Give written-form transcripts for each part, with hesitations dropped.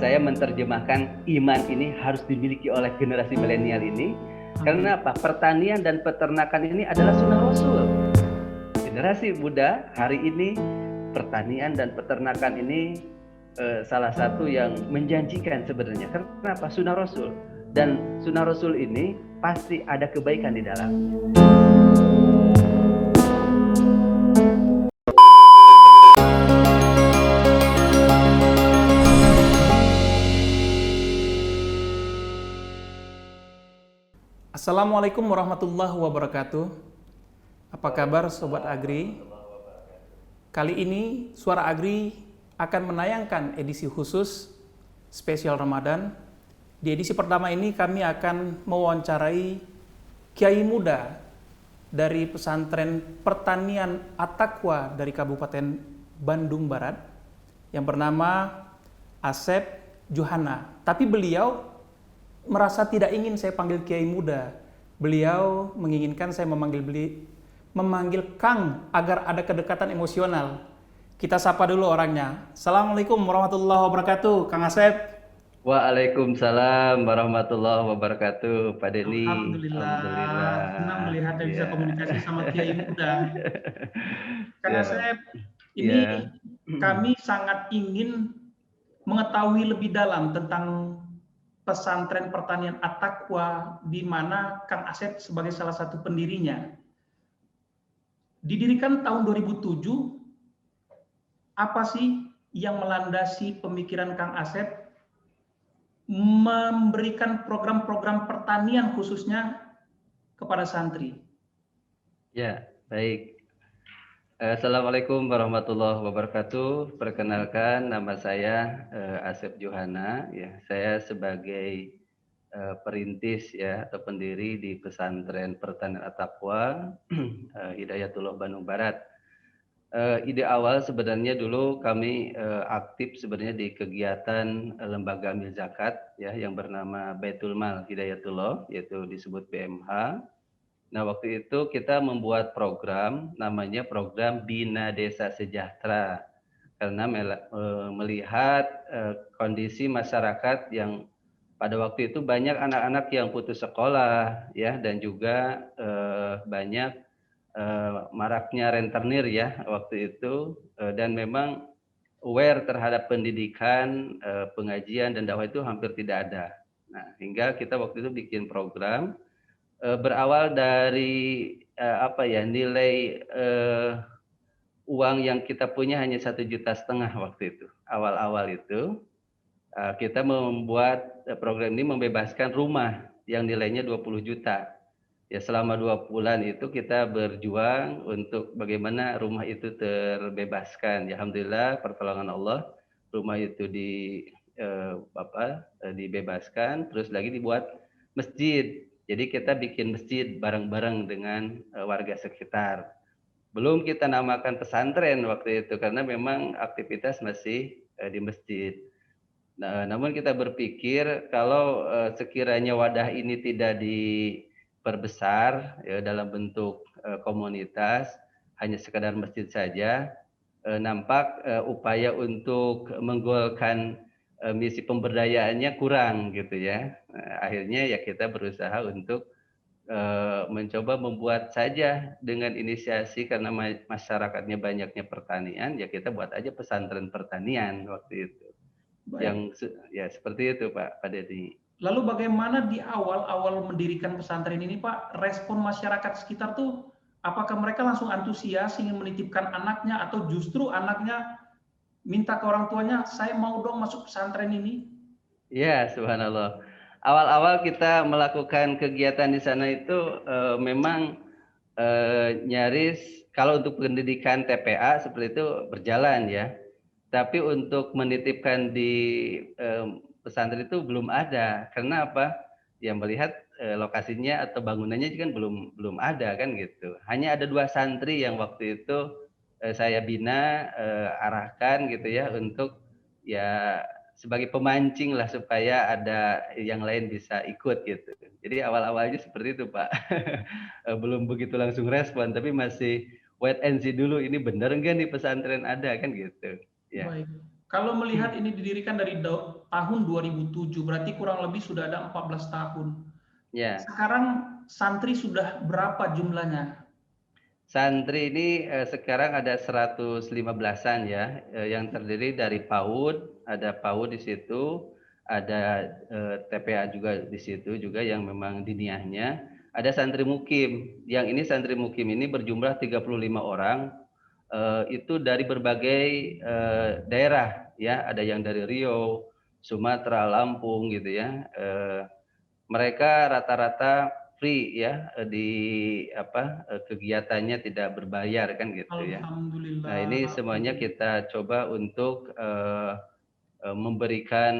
saya menerjemahkan iman ini harus dimiliki oleh generasi milenial ini. Karena apa? Pertanian dan peternakan ini adalah sunnah Rasul. Generasi muda hari ini, pertanian dan peternakan ini salah satu yang menjanjikan sebenarnya. Karena apa? Sunnah Rasul. Dan sunnah Rasul ini pasti ada kebaikan di dalamnya. Assalamualaikum warahmatullahi wabarakatuh. Apa kabar Sobat Agri? Kali ini Suara Agri akan menayangkan edisi khusus spesial Ramadan. Di edisi pertama ini kami akan mewawancarai Kiai muda dari pesantren pertanian At-Taqwa dari Kabupaten Bandung Barat yang bernama Asep Johana. Tapi beliau merasa tidak ingin saya panggil Kiai muda. Beliau menginginkan saya memanggil Kang agar ada kedekatan emosional. Kita sapa dulu orangnya. Assalamualaikum warahmatullahi wabarakatuh, Kang Asep. Waalaikumsalam warahmatullahi wabarakatuh, Pak Denny. Alhamdulillah. Senang melihat dan bisa komunikasi sama Kiai muda. Kang Asep, ini kami sangat ingin mengetahui lebih dalam tentang pesantren pertanian At-Taqwa, di mana Kang Asep sebagai salah satu pendirinya. Didirikan tahun 2007, apa sih yang melandasi pemikiran Kang Asep memberikan program-program pertanian khususnya kepada santri? Ya, baik. Assalamualaikum warahmatullahi wabarakatuh. Perkenalkan, nama saya Asep Johana. Ya, saya sebagai perintis ya atau pendiri di pesantren pertanian At-Taqwa Hidayatullah Bandung Barat. Ide awal sebenarnya dulu kami aktif sebenarnya di kegiatan lembaga amil zakat ya yang bernama Baitul Mal Hidayatullah, yaitu disebut BMH. Nah, waktu itu kita membuat program, namanya program Bina Desa Sejahtera. Karena melihat kondisi masyarakat yang pada waktu itu banyak anak-anak yang putus sekolah, ya, dan juga banyak maraknya rentenir ya waktu itu, dan memang aware terhadap pendidikan, pengajian dan dakwah itu hampir tidak ada. Nah, hingga kita waktu itu bikin program. Berawal dari nilai uang yang kita punya hanya 1,5 juta waktu itu. Awal-awal itu kita membuat program ini membebaskan rumah yang nilainya 20 juta. Ya, selama 2 bulan itu kita berjuang untuk bagaimana rumah itu terbebaskan. Ya, alhamdulillah pertolongan Allah, rumah itu dibebaskan, terus lagi dibuat masjid. Jadi kita bikin masjid bareng-bareng dengan warga sekitar. Belum kita namakan pesantren waktu itu karena memang aktivitas masih di masjid. Nah, namun kita berpikir kalau sekiranya wadah ini tidak diperbesar ya, dalam bentuk komunitas, hanya sekadar masjid saja, nampak upaya untuk menggolkan misi pemberdayaannya kurang gitu ya. Akhirnya ya kita berusaha untuk mencoba membuat saja dengan inisiasi karena masyarakatnya banyaknya pertanian, ya kita buat aja pesantren pertanian waktu itu. Baik. Yang ya seperti itu Pak Dedi. Lalu bagaimana di awal-awal mendirikan pesantren ini Pak, respon masyarakat sekitar tuh, apakah mereka langsung antusias ingin menitipkan anaknya atau justru anaknya minta ke orang tuanya, saya mau dong masuk pesantren ini? Ya, subhanallah. Awal-awal kita melakukan kegiatan di sana itu memang nyaris kalau untuk pendidikan TPA seperti itu berjalan ya. Tapi untuk menitipkan di pesantren itu belum ada. Karena apa? Yang melihat lokasinya atau bangunannya kan belum ada kan gitu. Hanya ada 2 santri yang waktu itu saya bina, arahkan gitu ya untuk ya sebagai pemancing lah supaya ada yang lain bisa ikut gitu. Jadi awal-awalnya seperti itu Pak. Belum begitu langsung respon, tapi masih wait and see dulu, ini benar enggak nih pesantren ada kan gitu. Ya. Baik. Kalau melihat ini didirikan dari tahun 2007, berarti kurang lebih sudah ada 14 tahun. Ya. Sekarang santri sudah berapa jumlahnya? Santri ini sekarang ada 115-an ya, yang terdiri dari PAUD, ada PAUD di situ, ada TPA juga di situ juga yang memang diniahnya, ada santri mukim. Yang ini santri mukim ini berjumlah 35 orang, itu dari berbagai daerah ya, ada yang dari Riau, Sumatera, Lampung gitu ya. Mereka rata-rata free ya, di kegiatannya tidak berbayar kan gitu ya. Nah ini Alhamdulillah. semuanya kita coba untuk memberikan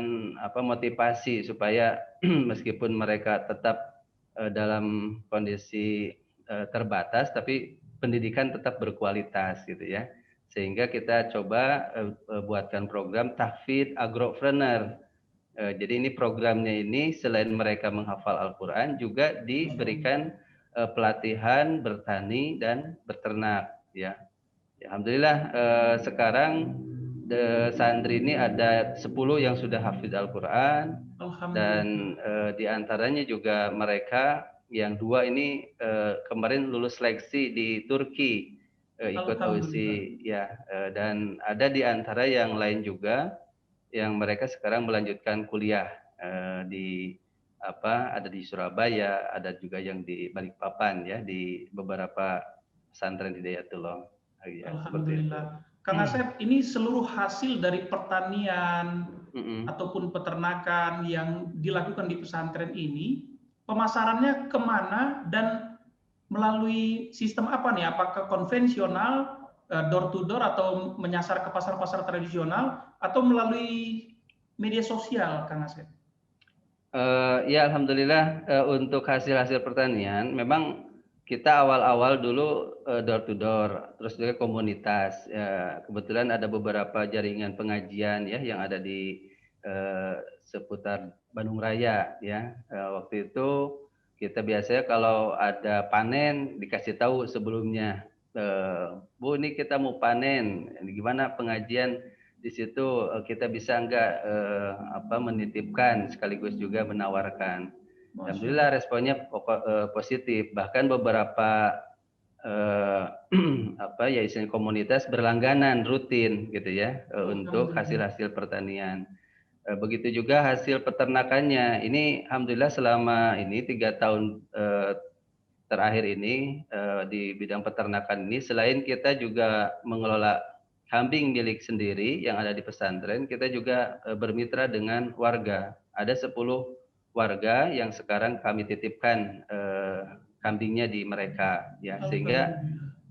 motivasi supaya meskipun mereka tetap dalam kondisi terbatas, tapi pendidikan tetap berkualitas gitu ya. Sehingga kita coba buatkan program tahfidz agropreneur. Jadi ini programnya ini selain mereka menghafal Al-Quran juga diberikan pelatihan bertani dan beternak ya. Alhamdulillah sekarang santri ini ada 10 yang sudah hafidz Al-Quran dan di antaranya juga mereka yang 2 ini kemarin lulus seleksi di Turki ikut OISI ya, dan ada di antara yang lain juga yang mereka sekarang melanjutkan kuliah di ada di Surabaya, ada juga yang di Balikpapan ya, di beberapa pesantren di Hidayatullah. Ya, Alhamdulillah. Kang Asep, ini seluruh hasil dari pertanian ataupun peternakan yang dilakukan di pesantren ini, pemasarannya kemana dan melalui sistem apa nih? Apakah konvensional, door to door, atau menyasar ke pasar-pasar tradisional, atau melalui media sosial, Kang Asep? Ya alhamdulillah untuk hasil-hasil pertanian memang kita awal-awal dulu door to door, terus juga komunitas. Kebetulan ada beberapa jaringan pengajian ya yang ada di seputar Bandung Raya ya. Waktu itu kita biasanya kalau ada panen dikasih tahu sebelumnya, Bu ini kita mau panen, gimana pengajian di situ kita bisa enggak menitipkan sekaligus juga menawarkan. Alhamdulillah responnya positif. Bahkan beberapa istilahnya komunitas berlangganan rutin gitu ya untuk hasil-hasil pertanian. Begitu juga hasil peternakannya. Ini alhamdulillah selama ini 3 tahun terakhir ini di bidang peternakan ini, selain kita juga mengelola kambing milik sendiri yang ada di pesantren, kita juga bermitra dengan warga. Ada 10 warga yang sekarang kami titipkan kambingnya di mereka ya, sehingga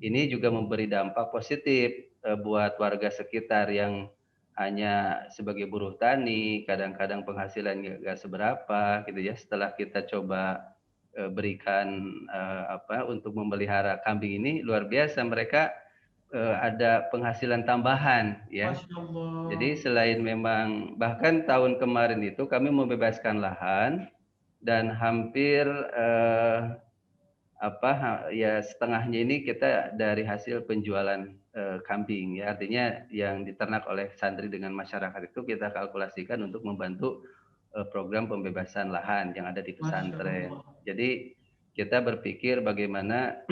ini juga memberi dampak positif buat warga sekitar yang hanya sebagai buruh tani, kadang-kadang penghasilannya nggak seberapa gitu ya. Setelah kita coba berikan untuk memelihara kambing ini, luar biasa, mereka ada penghasilan tambahan ya. Jadi selain memang bahkan tahun kemarin itu kami membebaskan lahan dan hampir setengahnya ini kita dari hasil penjualan kambing ya, artinya yang diternak oleh santri dengan masyarakat itu kita kalkulasikan untuk membantu program pembebasan lahan yang ada di pesantren. Jadi kita berpikir bagaimana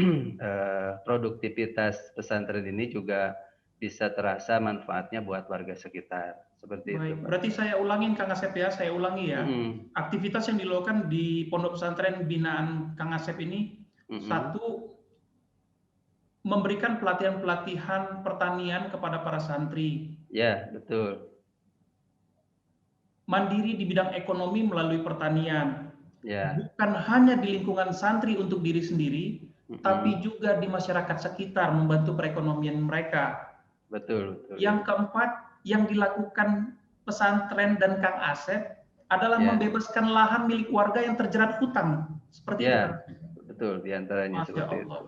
produktivitas pesantren ini juga bisa terasa manfaatnya buat warga sekitar. Seperti itu. Berarti saya ulangin Kang Asep ya, saya ulangi ya. Aktivitas yang dilakukan di Pondok Pesantren binaan Kang Asep ini, satu, memberikan pelatihan-pelatihan pertanian kepada para santri. Ya, betul. Mandiri di bidang ekonomi melalui pertanian. Ya. Bukan hanya di lingkungan santri untuk diri sendiri, tapi juga di masyarakat sekitar, membantu perekonomian mereka. Betul. Yang keempat, yang dilakukan pesantren dan Kang Asep adalah membebaskan lahan milik warga yang terjerat hutang. Seperti itu. Betul, diantaranya seperti itu.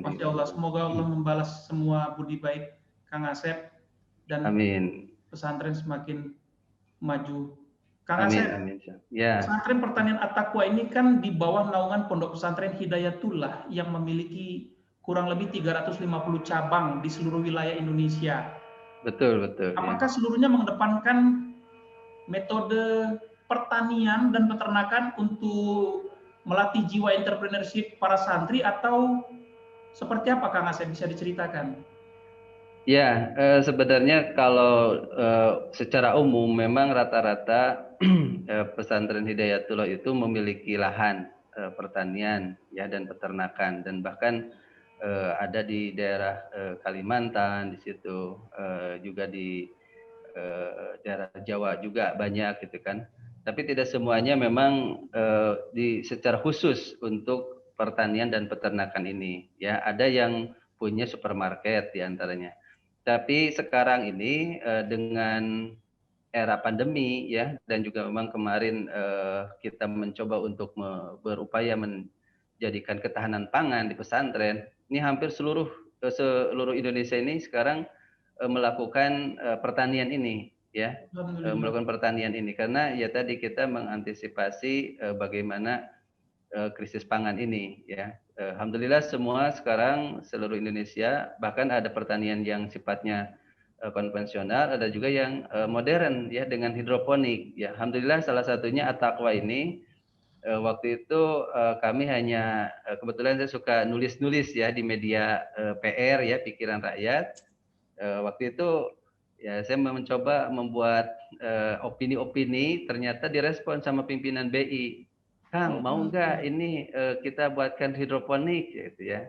Masya Allah, semoga Allah membalas semua budi baik Kang Asep dan pesantren semakin maju. Kang Asep, pesantren pertanian At-Taqwa ini kan di bawah naungan Pondok Pesantren Hidayatullah yang memiliki kurang lebih 350 cabang di seluruh wilayah Indonesia. Betul, betul, ya. Apakah seluruhnya mengedepankan metode pertanian dan peternakan untuk melatih jiwa entrepreneurship para santri, atau seperti apa Kang Asep, bisa diceritakan? Ya, sebenarnya kalau secara umum memang rata-rata pesantren Hidayatullah itu memiliki lahan pertanian ya dan peternakan, dan bahkan ada di daerah Kalimantan di situ, juga di daerah Jawa juga banyak gitu kan. Tapi tidak semuanya memang secara khusus untuk pertanian dan peternakan ini ya. Ada yang punya supermarket di antaranya. Tapi sekarang ini dengan era pandemi ya, dan juga memang kemarin kita mencoba untuk berupaya menjadikan ketahanan pangan di pesantren. Ini hampir seluruh Indonesia ini sekarang melakukan pertanian ini ya, melakukan pertanian ini karena ya tadi kita mengantisipasi bagaimana krisis pangan ini ya. Alhamdulillah semua sekarang seluruh Indonesia, bahkan ada pertanian yang sifatnya konvensional, ada juga yang modern ya dengan hidroponik ya. Alhamdulillah salah satunya At-Taqwa ini waktu itu kami hanya kebetulan saya suka nulis-nulis ya di media PR ya, Pikiran Rakyat. Waktu itu ya saya mencoba membuat opini-opini, ternyata direspon sama pimpinan BI. Kang, mau nggak ini kita buatkan hidroponik gitu ya.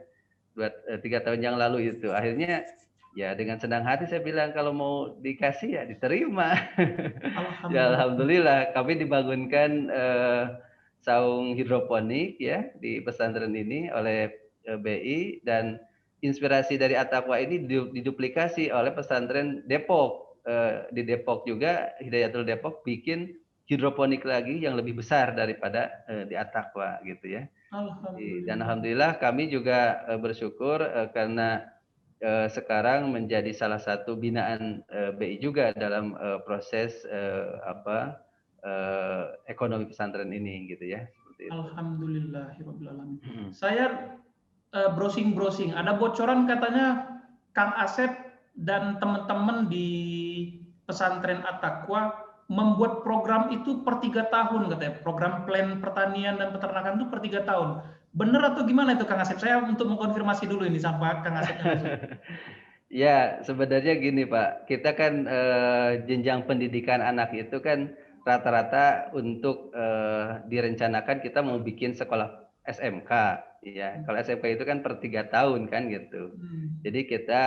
Buat 3 tahun yang lalu itu. Akhirnya ya dengan senang hati saya bilang kalau mau dikasih ya diterima. Ya alhamdulillah kami dibangunkan saung hidroponik ya di pesantren ini oleh BI, dan inspirasi dari At-Taqwa ini diduplikasi oleh pesantren Depok. Di Depok juga Hidayatul Depok bikin hidroponik lagi yang lebih besar daripada di At-Taqwa gitu ya. Dan alhamdulillah kami juga bersyukur karena sekarang menjadi salah satu binaan BI juga dalam proses ekonomi pesantren ini gitu ya. Seperti itu. Alhamdulillahirobbilalamin. Saya browsing-browsing, ada bocoran katanya Kang Asep dan teman-teman di pesantren At-Taqwa membuat program itu per 3 tahun katanya, program plan pertanian dan peternakan itu per 3 tahun. Benar atau gimana itu Kang Asep? Saya untuk mengkonfirmasi dulu ini sama Kang Asep langsung. Ya, sebenarnya gini Pak, kita kan jenjang pendidikan anak itu kan rata-rata untuk direncanakan kita mau bikin sekolah SMK, ya. Kalau SMK itu kan per 3 tahun kan gitu. Jadi kita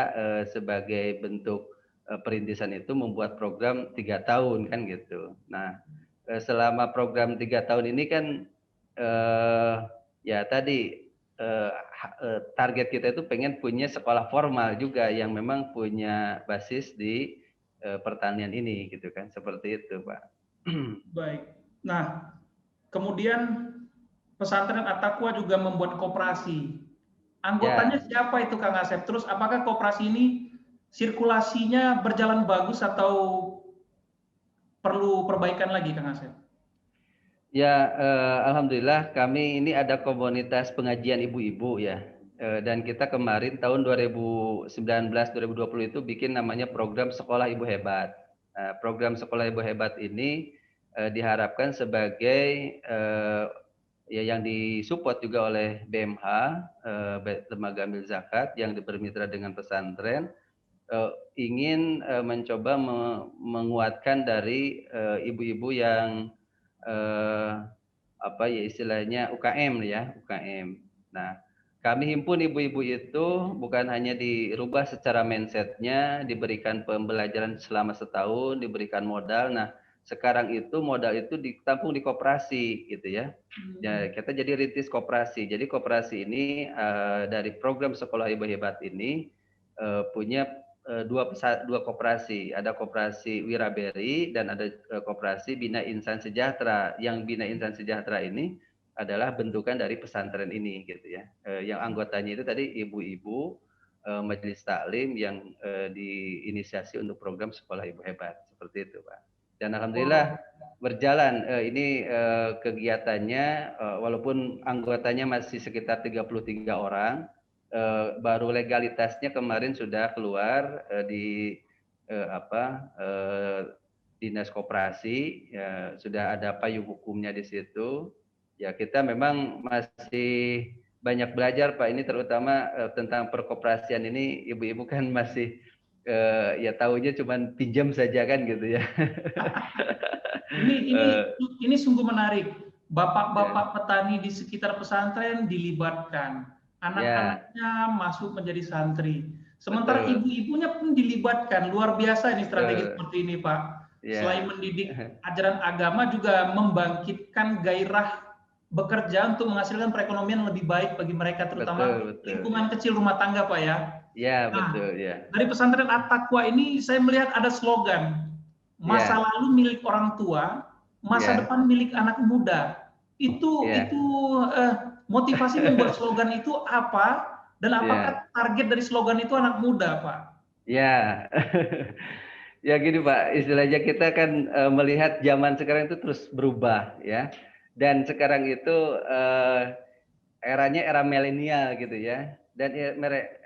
sebagai bentuk perintisan itu membuat program 3 tahun kan gitu. Nah, selama program 3 tahun ini kan ya tadi target kita itu pengen punya sekolah formal juga yang memang punya basis di pertanian ini gitu kan, seperti itu Pak. Baik. Nah, kemudian pesantren At-Taqwa juga membuat koperasi. Anggotanya siapa itu Kang Asep? Terus apakah koperasi ini sirkulasinya berjalan bagus atau perlu perbaikan lagi Kang Asep? Ya, alhamdulillah kami ini ada komunitas pengajian ibu-ibu ya. Dan kita kemarin tahun 2019-2020 itu bikin namanya program Sekolah Ibu Hebat. Program Sekolah Ibu Hebat ini diharapkan sebagai ya yang disupport juga oleh BMH, Lembaga Amil Zakat yang bermitra dengan pesantren, ingin mencoba menguatkan dari ibu-ibu yang apa ya istilahnya UKM ya, UKM. Nah, kami himpun ibu-ibu itu bukan hanya dirubah secara mindsetnya, diberikan pembelajaran selama setahun, diberikan modal. Nah, sekarang itu modal itu ditampung di koperasi gitu ya. Ya, kita jadi rintis koperasi. Jadi koperasi ini dari program Sekolah Ibu Hebat ini punya dua koperasi. Ada koperasi Wiraberi dan ada koperasi Bina Insan Sejahtera. Yang Bina Insan Sejahtera ini adalah bentukan dari pesantren ini gitu ya. Yang anggotanya itu tadi ibu-ibu majelis taklim yang diinisiasi untuk program Sekolah Ibu Hebat, seperti itu Pak. Dan alhamdulillah berjalan ini kegiatannya, walaupun anggotanya masih sekitar 33 orang, baru legalitasnya kemarin sudah keluar di dinas koperasi, ya sudah ada payung hukumnya di situ. Ya kita memang masih banyak belajar Pak, ini terutama tentang perkoperasian ini, ibu-ibu kan masih ya tahunya cuman pinjam saja kan gitu ya. Ini ini Eh, ini sungguh menarik. ya, Bapak-bapak petani di sekitar pesantren dilibatkan, ya, anak-anaknya masuk menjadi santri. Sementara betul, ibu-ibunya pun dilibatkan. Luar biasa ini strategi betul, seperti ini, Pak. Selain ya, mendidik ajaran agama juga membangkitkan gairah bekerja untuk menghasilkan perekonomian yang lebih baik bagi mereka, terutama betul, betul, lingkungan ya, kecil rumah tangga, Pak ya. ya, Nah, betul, ya, dari pesantren At-Taqwa ini saya melihat ada slogan, masa ya, lalu milik orang tua, masa ya, depan milik anak muda. Itu ya, motivasi membuat slogan itu apa? Dan ya, apakah target dari slogan itu anak muda, Pak? ya. Ya gini Pak, istilahnya kita kan melihat zaman sekarang itu terus berubah ya. Dan sekarang itu eranya era milenial gitu ya. Dan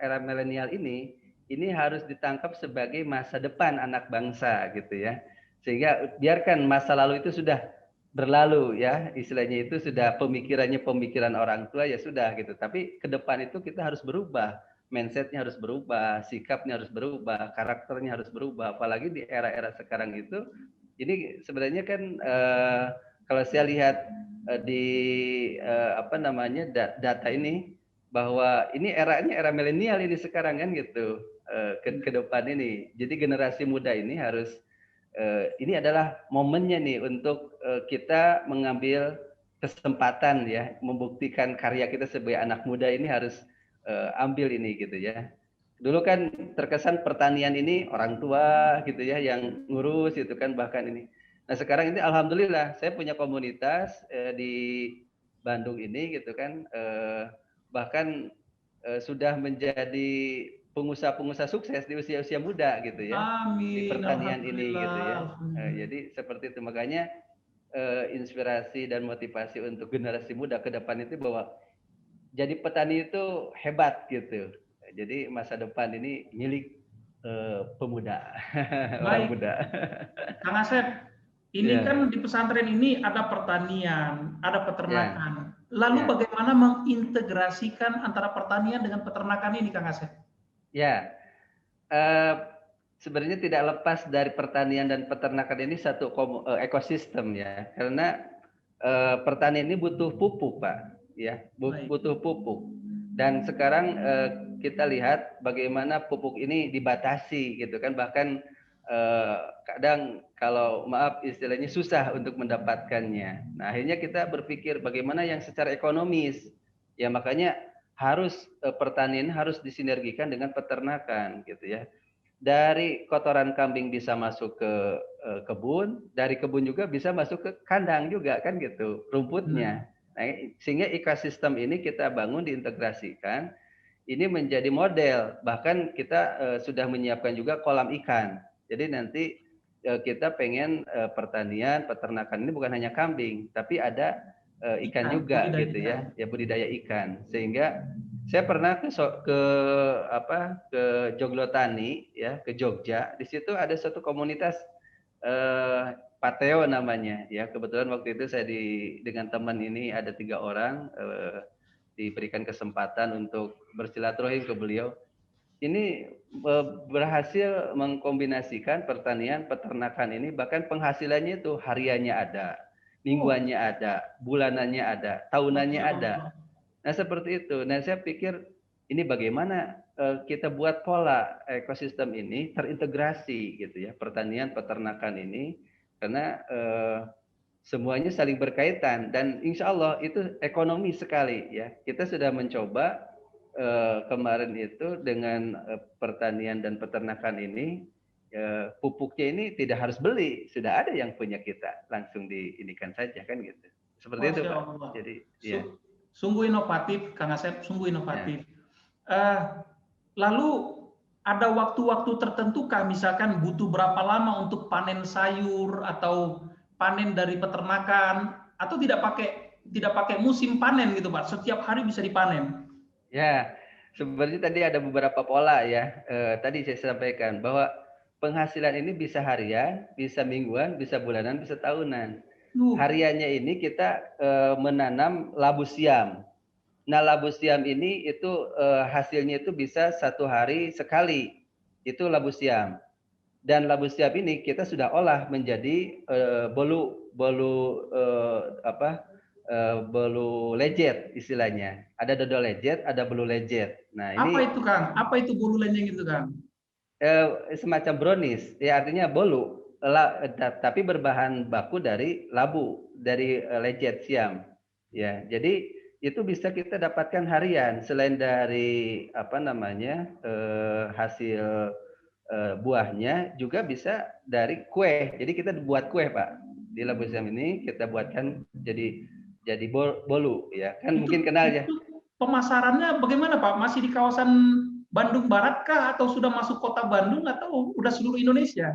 era milenial ini harus ditangkap sebagai masa depan anak bangsa gitu ya. Sehingga biarkan masa lalu itu sudah berlalu ya, istilahnya itu sudah pemikirannya pemikiran orang tua ya sudah gitu. Tapi ke depan itu kita harus berubah, mindsetnya harus berubah, sikapnya harus berubah, karakternya harus berubah. Apalagi di era-era sekarang itu, ini sebenarnya kan kalau saya lihat di data ini bahwa ini eranya era milenial ini sekarang kan gitu ke depan ini. Jadi generasi muda ini harus ini adalah momennya nih untuk kita mengambil kesempatan ya, membuktikan karya kita sebagai anak muda ini harus ambil ini gitu ya. Dulu kan terkesan pertanian ini orang tua gitu ya yang ngurus itu kan bahkan ini. Nah sekarang ini alhamdulillah saya punya komunitas di Bandung ini gitu kan bahkan sudah menjadi pengusaha-pengusaha sukses di usia-usia muda gitu ya di Amin, pertanian ini alhamdulillah, gitu ya. alhamdulillah. Jadi seperti itu makanya inspirasi dan motivasi untuk generasi muda ke depan itu bahwa jadi petani itu hebat gitu. Jadi masa depan ini milik pemuda, orang Baik, muda. Kang Asep, ini Ya, kan di pesantren ini ada pertanian, ada ya, peternakan. Lalu ya, bagaimana mengintegrasikan antara pertanian dengan peternakan ini, Kang Asep? ya. Eh, Sebenarnya tidak lepas dari pertanian dan peternakan ini satu ekosistem ya, karena pertanian ini butuh pupuk Pak, ya, Baik. butuh pupuk. Dan sekarang kita lihat bagaimana pupuk ini dibatasi gitu kan, bahkan kadang kalau maaf istilahnya susah untuk mendapatkannya. Nah akhirnya kita berpikir bagaimana yang secara ekonomis, ya makanya harus pertanian harus disinergikan dengan peternakan gitu ya. Dari kotoran kambing bisa masuk ke kebun, dari kebun juga bisa masuk ke kandang juga kan gitu, Benar. rumputnya. Nah, sehingga ekosistem ini kita bangun diintegrasikan, ini menjadi model. Bahkan kita sudah menyiapkan juga kolam ikan. Jadi nanti kita pengen pertanian, peternakan ini bukan hanya kambing, tapi ada ikan Ikan, juga budidaya gitu ikan. ya budidaya ikan. Sehingga saya pernah ke Joglotani ya, ke Jogja. Di situ ada satu komunitas Pateo namanya ya. Kebetulan waktu itu saya dengan teman ini ada 3 orang diberikan kesempatan untuk bersilaturahim ke beliau. Ini berhasil mengkombinasikan pertanian, peternakan ini, bahkan penghasilannya itu hariannya ada, Oh, mingguannya ada, bulanannya ada, tahunannya Masya ada. Allah. Nah seperti itu. Nah saya pikir ini bagaimana kita buat pola ekosistem ini terintegrasi gitu ya, pertanian, peternakan ini, karena semuanya saling berkaitan dan insya Allah itu ekonomi sekali ya. Kita sudah mencoba kemarin itu dengan pertanian dan peternakan ini pupuknya ini tidak harus beli, sudah ada yang punya kita, langsung diinikan saja kan gitu. Seperti itu Masya Pak. Allah. Jadi ya, Sungguh inovatif, Kang Asep, sungguh ya, inovatif. Eh, Lalu ada waktu-waktu tertentukah, misalkan butuh berapa lama untuk panen sayur atau panen dari peternakan, atau tidak pakai musim panen gitu Pak, setiap hari bisa dipanen? ya. Sebenarnya tadi ada beberapa pola ya. Tadi saya sampaikan bahwa penghasilan ini bisa harian, bisa mingguan, bisa bulanan, bisa tahunan. Duh, Hariannya ini kita menanam labu siam. Nah, labu siam ini itu hasilnya itu bisa 1 hari sekali. Itu labu siam. Dan labu siam ini kita sudah olah menjadi bolu bolu bolu lejet istilahnya. Ada dodol lejet, ada bolu lejet. Nah, apa ini itu Kang? Apa itu bulu lenyeng itu Kang? Semacam brownies, ya artinya bolu, tapi berbahan baku dari labu, dari lejet siam. Ya, jadi itu bisa kita dapatkan harian selain dari apa namanya hasil buahnya juga bisa dari kue. Jadi kita buat kue Pak di labu siam ini kita buatkan jadi bolu ya kan Itu mungkin kenal ya. itu pemasarannya bagaimana Pak? Masih di kawasan Bandung Barat kah atau sudah masuk kota Bandung atau udah seluruh Indonesia?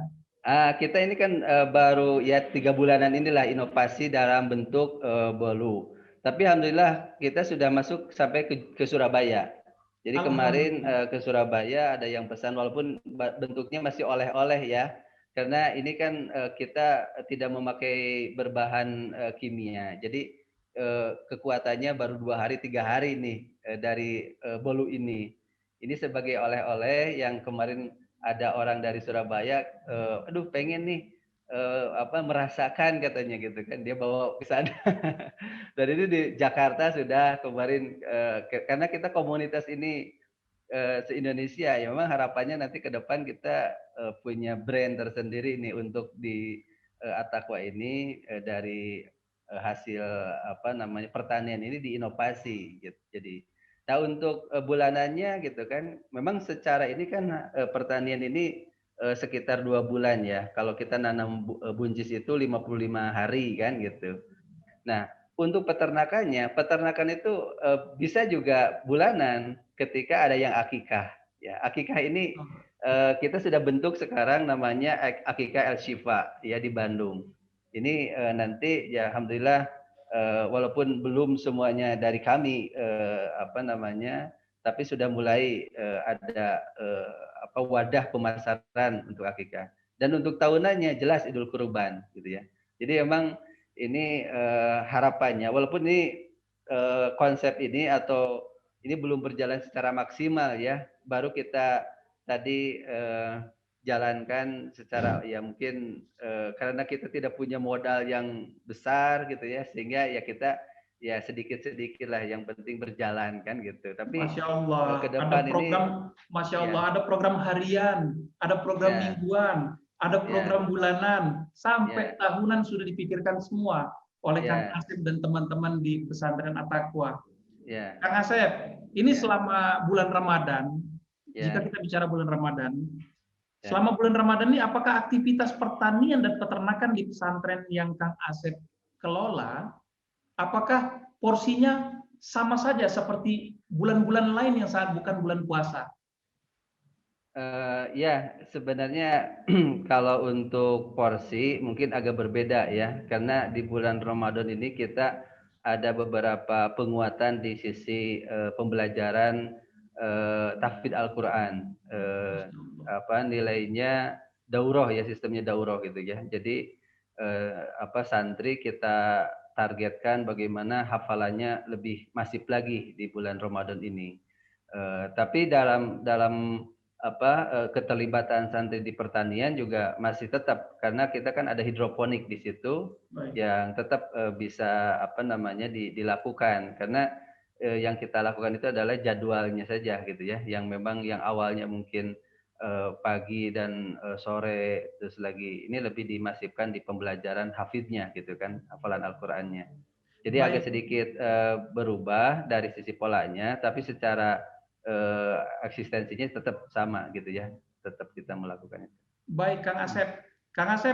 Kita ini kan baru ya 3 bulanan inilah inovasi dalam bentuk bolu. Tapi alhamdulillah kita sudah masuk sampai ke Surabaya. Jadi kemarin Alhamdulillah. ke Surabaya ada yang pesan walaupun bentuknya masih oleh-oleh ya. Karena ini kan kita tidak memakai berbahan kimia. Jadi kekuatannya baru 2 hari 3 hari nih dari bolu ini. Ini sebagai oleh-oleh yang kemarin ada orang dari Surabaya, aduh pengen nih merasakan katanya gitu kan, dia bawa ke sana. Dan ini di Jakarta sudah kemarin karena kita komunitas ini se-Indonesia ya memang harapannya nanti ke depan kita punya brand tersendiri nih untuk di Atakwa ini dari hasil apa namanya pertanian ini diinovasi gitu. Jadi nah untuk bulanannya gitu kan memang secara ini kan pertanian ini sekitar 2 bulan ya. Kalau kita nanam buncis itu 55 hari kan gitu. Nah, untuk peternakannya, peternakan itu bisa juga bulanan ketika ada yang akikah. Ya, akikah ini kita sudah bentuk sekarang namanya Akikah El Shifa ya di Bandung. Ini nanti ya alhamdulillah walaupun belum semuanya dari kami apa namanya, tapi sudah mulai ada wadah pemasaran untuk akikah. Dan untuk tahunannya jelas Idul Kurban gitu ya. Jadi emang ini harapannya walaupun ini konsep ini atau ini belum berjalan secara maksimal ya baru kita tadi jalankan secara ya mungkin karena kita tidak punya modal yang besar gitu ya sehingga ya kita ya sedikit-sedikit lah yang penting berjalan kan gitu tapi Masya Allah, ke ada depan ini program, Masya Allah, ya ada program harian, ada program ya mingguan, ada ya program bulanan, sampai ya tahunan sudah dipikirkan semua oleh Kang ya Asep dan teman-teman di pesantren At-Taqwa. ya Kang Asep, ini ya selama bulan Ramadan, jika ya kita bicara bulan Ramadan, ya selama bulan Ramadan ini apakah aktivitas pertanian dan peternakan di pesantren yang Kang Asep kelola, apakah porsinya sama saja seperti bulan-bulan lain yang saat bukan bulan puasa? Ya, sebenarnya kalau untuk porsi mungkin agak berbeda ya, karena di bulan Ramadan ini kita ada beberapa penguatan di sisi pembelajaran tahfidz Al-Qur'an. Nilainya daurah ya, sistemnya daurah gitu ya. Jadi santri kita targetkan bagaimana hafalannya lebih masif lagi di bulan Ramadan ini. Tapi dalam keterlibatan santri di pertanian juga masih tetap karena kita kan ada hidroponik di situ Baik. yang tetap bisa dilakukan karena yang kita lakukan itu adalah jadwalnya saja gitu ya yang memang yang awalnya mungkin pagi dan sore terus lagi ini lebih dimasifkan di pembelajaran hafidnya gitu kan hafalan Al-Qur'annya. Jadi agak Baik, sedikit berubah dari sisi polanya tapi secara eksistensinya tetap sama gitu ya, tetap kita melakukan itu. baik Kang Asep. Kang Asep,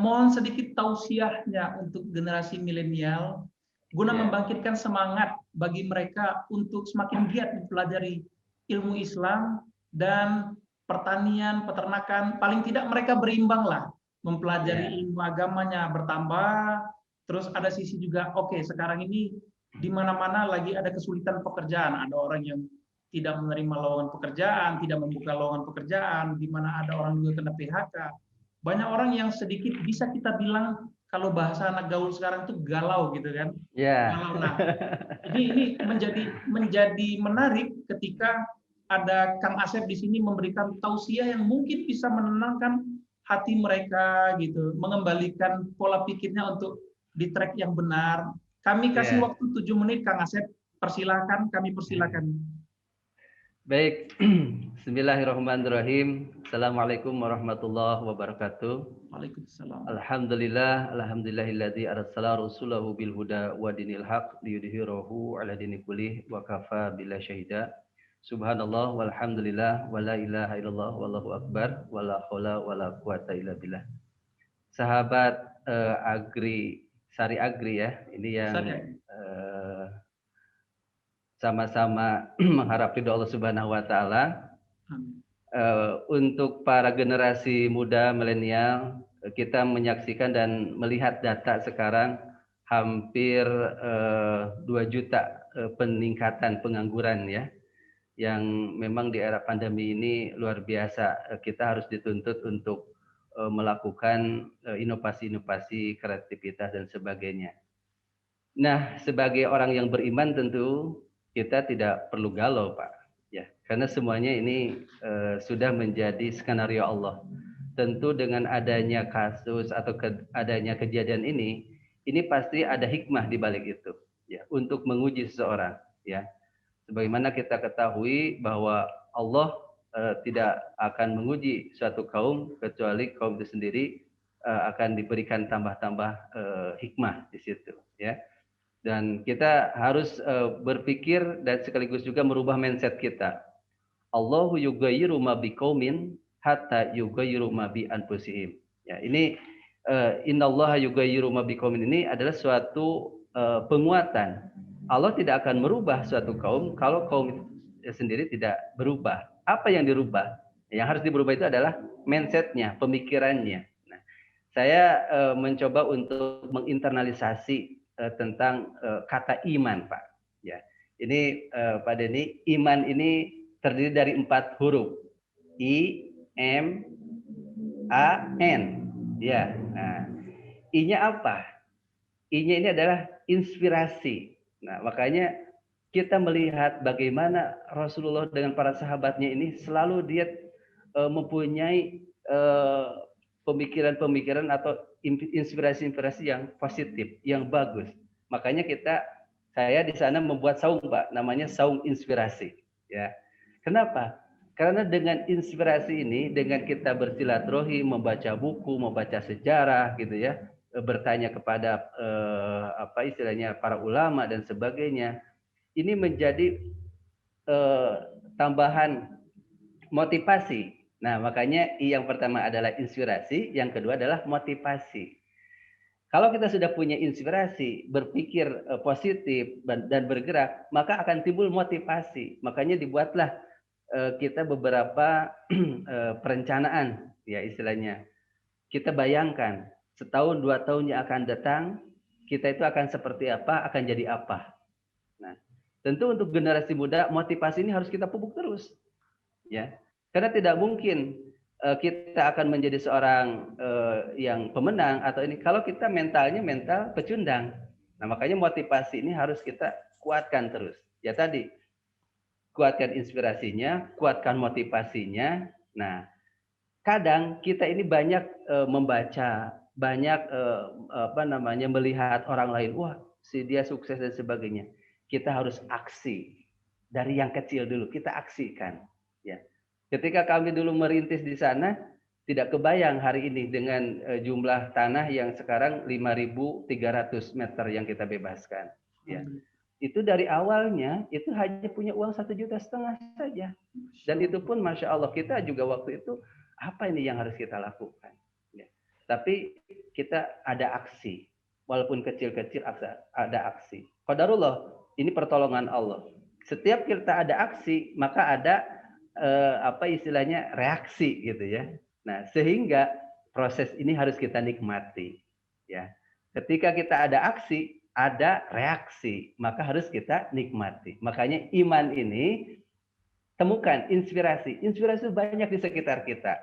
mohon sedikit tausiahnya untuk generasi milenial guna Ya, membangkitkan semangat bagi mereka untuk semakin giat mempelajari ilmu Islam dan pertanian, peternakan, paling tidak mereka berimbang lah mempelajari ya, ilmu agamanya bertambah, terus ada sisi juga, oke, sekarang ini di mana-mana lagi ada kesulitan pekerjaan, ada orang yang tidak menerima lowongan pekerjaan, tidak membuka lowongan pekerjaan, di mana ada orang juga kena PHK. Banyak orang yang sedikit bisa kita bilang kalau bahasa anak gaul sekarang itu galau gitu kan. Ya. Galau. Nah, ini menjadi menarik ketika ada Kang Asep di sini memberikan tausiah yang mungkin bisa menenangkan hati mereka gitu, mengembalikan pola pikirnya untuk di track yang benar. Kami kasih Ya. waktu 7 menit Kang Asep, persilakan, kami persilakan. Baik. Bismillahirrahmanirrahim. Assalamualaikum warahmatullahi wabarakatuh. Waalaikumsalam. Alhamdulillahilladzi arsala rasulahu bil huda wa dinil haq liyudhhirahu ala dini kullih wa kafa billahi syahida. Subhanallah walhamdulillah wa la ilaha illallah wallahu akbar wa la haula wa la quwata illa billah. Sahabat Sari Agri ya, ini yang sama-sama mengharap ridho Allah Subhanahu wa taala. Untuk para generasi muda milenial, kita menyaksikan dan melihat data sekarang hampir 2 juta peningkatan pengangguran ya, yang memang di era pandemi ini luar biasa. Kita harus dituntut untuk melakukan inovasi-inovasi, kreativitas dan sebagainya. Nah, sebagai orang yang beriman tentu kita tidak perlu galau, Pak. Ya, karena semuanya ini sudah menjadi skenario Allah. Tentu dengan adanya kasus atau adanya kejadian ini pasti ada hikmah di balik itu, ya, untuk menguji seseorang, ya. Sebagaimana kita ketahui bahwa Allah tidak akan menguji suatu kaum kecuali kaum itu sendiri akan diberikan tambah-tambah hikmah di situ, ya. Dan kita harus berpikir dan sekaligus juga merubah mindset kita. Allahu yughayyiru ma biqaumin hatta yughayyiru ma bi anfusihim. Ya, ini innallaha yughayyiru ma biqaumin ini adalah suatu penguatan. Allah tidak akan merubah suatu kaum kalau kaum sendiri tidak berubah. Apa yang dirubah? Yang harus dirubah itu adalah mindsetnya, pemikirannya. Nah, saya mencoba untuk menginternalisasi tentang kata iman, Pak. Ya, ini Pak Denny, iman ini terdiri dari 4 huruf, I, M, A, N. Ya, nah, I-nya apa? I-nya ini adalah inspirasi. Nah, makanya kita melihat bagaimana Rasulullah dengan para sahabatnya ini selalu dia mempunyai pemikiran-pemikiran atau inspirasi-inspirasi yang positif, yang bagus. Makanya saya di sana membuat saung, Pak, namanya saung inspirasi. Ya, kenapa? Karena dengan inspirasi ini, dengan kita bersilaturahmi, membaca buku, membaca sejarah, gitu ya, bertanya kepada apa istilahnya para ulama dan sebagainya, ini menjadi tambahan motivasi. Nah, makanya yang pertama adalah inspirasi, yang kedua adalah motivasi. Kalau kita sudah punya inspirasi, berpikir positif dan bergerak, maka akan timbul motivasi. Makanya dibuatlah kita beberapa perencanaan, ya istilahnya. Kita bayangkan setahun 2 tahun yang akan datang, kita itu akan seperti apa, akan jadi apa. Nah, tentu untuk generasi muda motivasi ini harus kita pupuk terus, ya. Karena tidak mungkin kita akan menjadi seorang yang pemenang atau ini kalau kita mentalnya mental pecundang. Nah, makanya motivasi ini harus kita kuatkan terus. Ya tadi, kuatkan inspirasinya, kuatkan motivasinya. Nah, kadang kita ini banyak membaca, banyak melihat orang lain, wah, si dia sukses dan sebagainya. Kita harus aksi. Dari yang kecil dulu kita aksikan, ya. Ketika kami dulu merintis di sana, tidak kebayang hari ini dengan jumlah tanah yang sekarang 5.300 meter yang kita bebaskan. Ya. Itu dari awalnya itu hanya punya uang 1,5 juta saja. Dan itu pun Masya Allah kita juga waktu itu apa ini yang harus kita lakukan. Ya. Tapi kita ada aksi. Walaupun kecil-kecil ada aksi. Qadarullah, ini pertolongan Allah. Setiap kita ada aksi, maka ada apa istilahnya reaksi gitu ya. Nah, sehingga proses ini harus kita nikmati ya. Ketika kita ada aksi, ada reaksi, maka harus kita nikmati. Makanya iman ini temukan inspirasi. Inspirasi banyak di sekitar kita.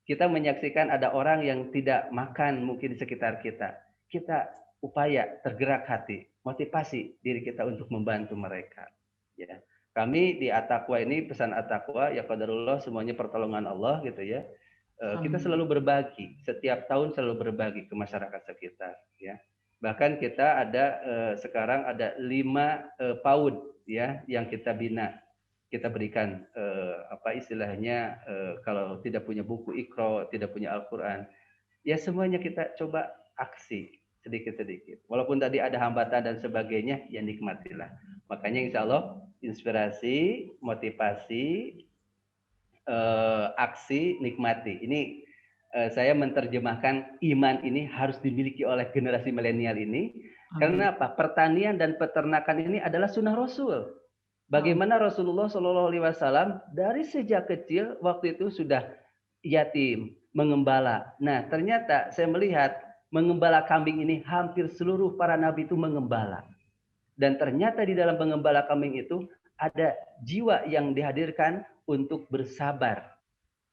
Kita menyaksikan ada orang yang tidak makan mungkin di sekitar kita. Kita upaya tergerak hati, motivasi diri kita untuk membantu mereka. Ya. Kami di At-Taqwa ini, pesan At-Taqwa, ya qadarullah, semuanya pertolongan Allah gitu ya. Kita selalu berbagi, setiap tahun selalu berbagi ke masyarakat sekitar ya. Bahkan kita ada sekarang ada 5 PAUD ya yang kita bina. Kita berikan apa istilahnya kalau tidak punya buku Iqra, tidak punya Al-Qur'an, ya semuanya kita coba aksi sedikit-sedikit. Walaupun tadi ada hambatan dan sebagainya, ya nikmatilah. Makanya insya Allah inspirasi, motivasi, aksi, nikmati. Ini saya menerjemahkan iman ini harus dimiliki oleh generasi milenial ini. Karena apa? Pertanian dan peternakan ini adalah sunnah Rasul. Bagaimana Rasulullah Shallallahu Alaihi Wasallam dari sejak kecil waktu itu sudah yatim, mengembala. Nah, ternyata saya melihat mengembala kambing ini hampir seluruh para nabi itu mengembala. Dan ternyata di dalam mengembala kambing itu ada jiwa yang dihadirkan untuk bersabar.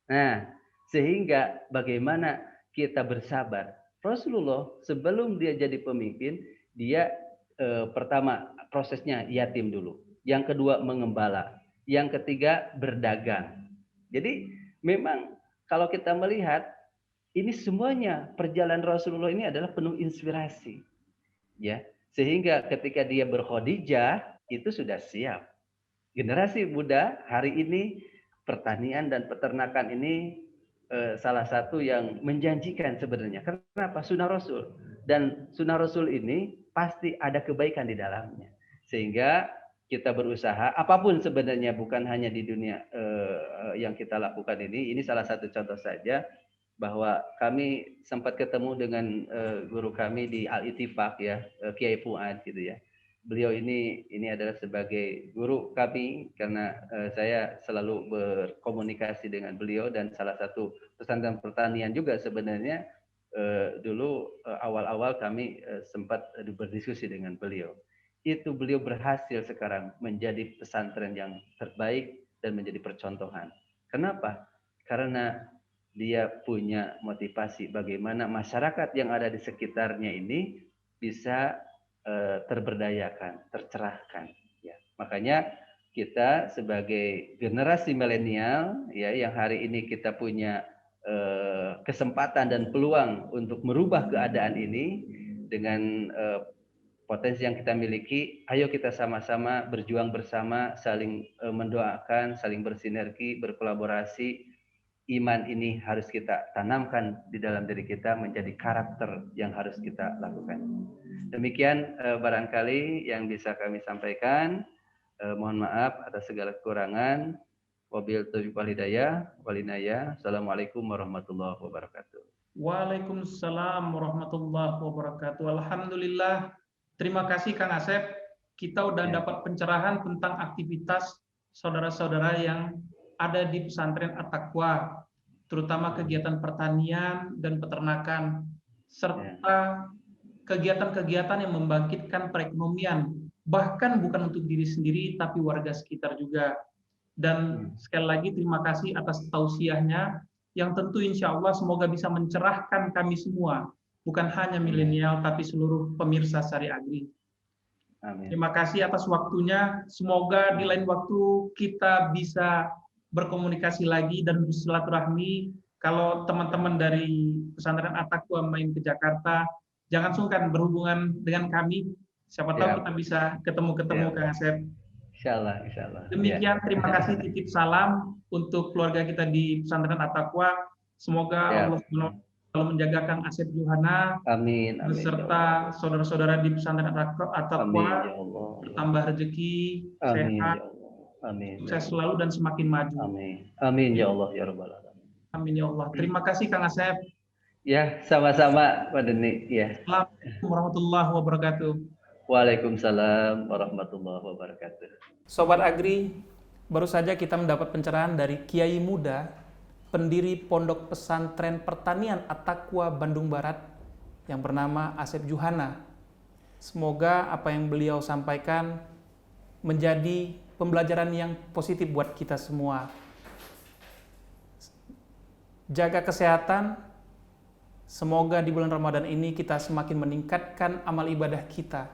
Nah, sehingga bagaimana kita bersabar? Rasulullah sebelum dia jadi pemimpin, dia pertama prosesnya yatim dulu. Yang kedua mengembala, yang ketiga berdagang. Jadi memang kalau kita melihat ini semuanya perjalanan Rasulullah ini adalah penuh inspirasi, ya. Sehingga ketika dia berkhadijah itu sudah siap. Generasi muda hari ini pertanian dan peternakan ini salah satu yang menjanjikan sebenarnya. Kenapa? Sunnah Rasul, dan sunnah Rasul ini pasti ada kebaikan di dalamnya. Sehingga kita berusaha apapun sebenarnya, bukan hanya di dunia yang kita lakukan ini salah satu contoh saja, bahwa kami sempat ketemu dengan guru kami di Al-Ittifaq ya, Kiai Fuad gitu ya. Beliau ini adalah sebagai guru kami karena saya selalu berkomunikasi dengan beliau, dan salah satu pesantren pertanian juga sebenarnya dulu awal-awal kami sempat berdiskusi dengan beliau. Itu beliau berhasil sekarang menjadi pesantren yang terbaik dan menjadi percontohan. Kenapa? Karena dia punya motivasi bagaimana masyarakat yang ada di sekitarnya ini bisa terberdayakan, tercerahkan. Ya. Makanya kita sebagai generasi milenial ya, yang hari ini kita punya kesempatan dan peluang untuk merubah keadaan ini dengan potensi yang kita miliki, ayo kita sama-sama berjuang bersama, saling mendoakan, saling bersinergi, berkolaborasi. Iman ini harus kita tanamkan di dalam diri kita menjadi karakter yang harus kita lakukan. Demikian barangkali yang bisa kami sampaikan. Mohon maaf atas segala kekurangan. Wabil taufiq wal hidayah wal inayah. Assalamualaikum warahmatullahi wabarakatuh. Waalaikumsalam warahmatullahi wabarakatuh. Alhamdulillah. Terima kasih Kang Asep. Kita udah dapat pencerahan tentang aktivitas saudara-saudara yang ada di pesantren At-Taqwa, terutama kegiatan pertanian dan peternakan, serta kegiatan-kegiatan yang membangkitkan perekonomian, bahkan bukan untuk diri sendiri, tapi warga sekitar juga. Dan sekali lagi terima kasih atas tausiahnya, yang tentu insya Allah semoga bisa mencerahkan kami semua, bukan hanya milenial, tapi seluruh pemirsa Sari Agri. Amin. Terima kasih atas waktunya. Semoga di lain waktu kita bisa berkomunikasi lagi dan bersilaturahmi. Kalau teman-teman dari pesantren At-Taqwa main ke Jakarta, jangan sungkan berhubungan dengan kami. Siapa tahu kita bisa ketemu-ketemu Kang Asep. Insyaallah, insyaallah. Demikian, terima kasih, titip salam untuk keluarga kita di pesantren At-Taqwa. Semoga Allah selalu menjaga Kang Asep Johana, amin, beserta saudara-saudara di pesantren At-Taqwa, bertambah rezeki, sehat, sukses selalu dan semakin maju. Amin, amin ya Allah ya Rabbal alamin. Amin ya Allah. Terima kasih Kang Asep. Ya, sama-sama Pak Deni. Ya. Assalamualaikum warahmatullahi wabarakatuh. Waalaikumsalam warahmatullahi wabarakatuh. Sobat Agri, baru saja kita mendapat pencerahan dari Kiai Muda, pendiri Pondok Pesantren Pertanian At-Taqwa Bandung Barat yang bernama Asep Johana. Semoga apa yang beliau sampaikan menjadi pembelajaran yang positif buat kita semua. Jaga kesehatan. Semoga di bulan Ramadan ini kita semakin meningkatkan amal ibadah kita.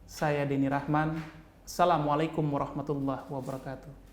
Saya Denny Rahman. Assalamualaikum warahmatullahi wabarakatuh.